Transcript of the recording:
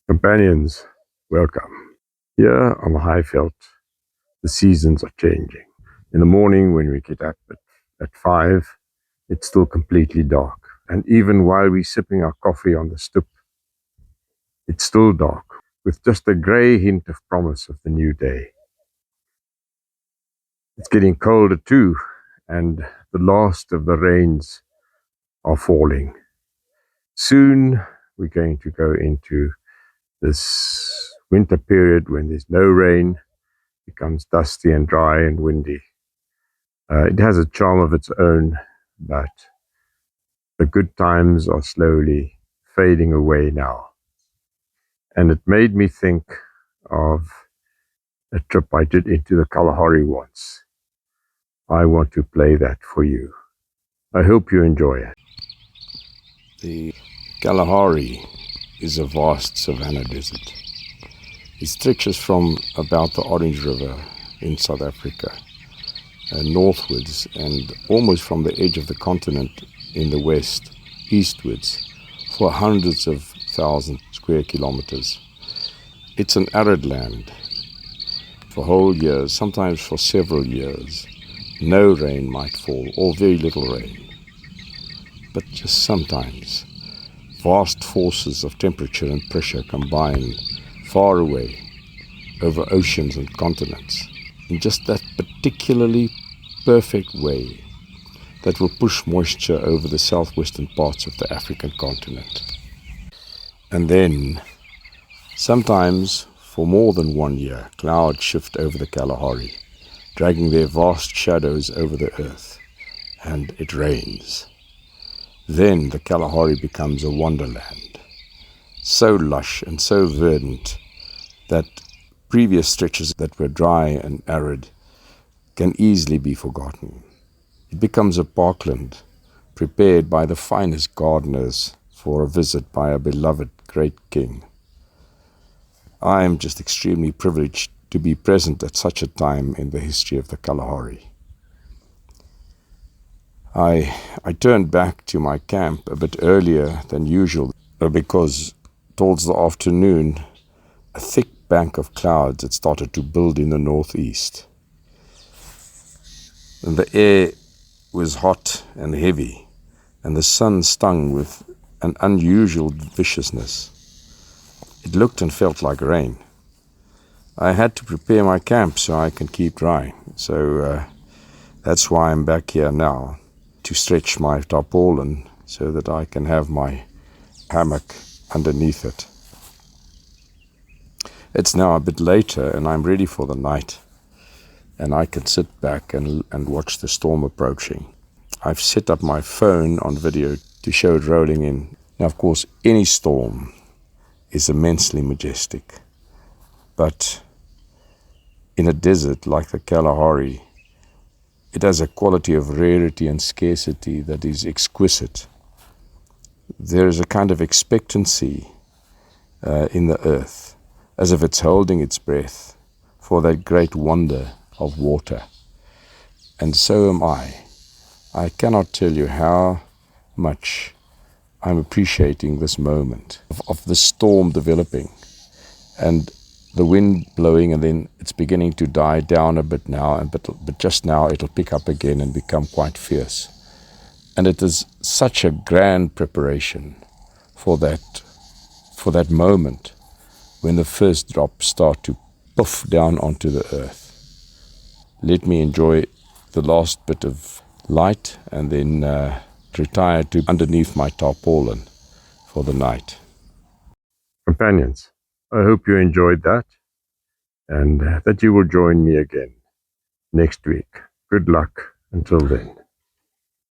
Companions, welcome. Here on the high veld, the seasons are changing. In the morning when we get up at 5, it's still completely dark. And even while we're sipping our coffee on the stoep, it's still dark, with just a grey hint of promise of the new day. It's getting colder too, and the last of the rains are falling. Soon we're going to go into this winter period when there's no rain, becomes dusty and dry and windy. It has a charm of its own, but the good times are slowly fading away now. And it made me think of a trip I did into the Kalahari once. I want to play that for you. I hope you enjoy it. The Kalahari is a vast savanna desert. It stretches from about the Orange River in South Africa northwards, and almost from the edge of the continent in the west eastwards for hundreds of thousands square kilometers. It's an arid land for whole years, sometimes for several years. No rain might fall, or very little rain. But just sometimes, vast forces of temperature and pressure combine far away over oceans and continents in just that particularly perfect way that will push moisture over the southwestern parts of the African continent. And then, sometimes for more than 1 year, clouds shift over the Kalahari, dragging their vast shadows over the earth, and it rains. Then the Kalahari becomes a wonderland, so lush and so verdant that previous stretches that were dry and arid can easily be forgotten. It becomes a parkland prepared by the finest gardeners for a visit by a beloved great king. I am just extremely privileged to be present at such a time in the history of the Kalahari. I turned back to my camp a bit earlier than usual because towards the afternoon a thick bank of clouds had started to build in the northeast. And the air was hot and heavy, and the sun stung with an unusual viciousness. It looked and felt like rain. I had to prepare my camp so I can keep dry. So that's why I'm back here now, to stretch my tarpaulin so that I can have my hammock underneath it. It's now a bit later and I'm ready for the night, and I can sit back and watch the storm approaching. I've set up my phone on video to show it rolling in. Now, of course, any storm is immensely majestic, but in a desert like the Kalahari, it has a quality of rarity and scarcity that is exquisite. There is a kind of expectancy in the earth, as if it's holding its breath for that great wonder of water. And so am I. I cannot tell you how much I'm appreciating this moment of the storm developing and the wind blowing, and then it's beginning to die down a bit now, but just now it'll pick up again and become quite fierce. And it is such a grand preparation for that moment when the first drops start to puff down onto the earth. Let me enjoy the last bit of light and then retire to underneath my tarpaulin for the night. Companions, I hope you enjoyed that, and that you will join me again next week. Good luck until then.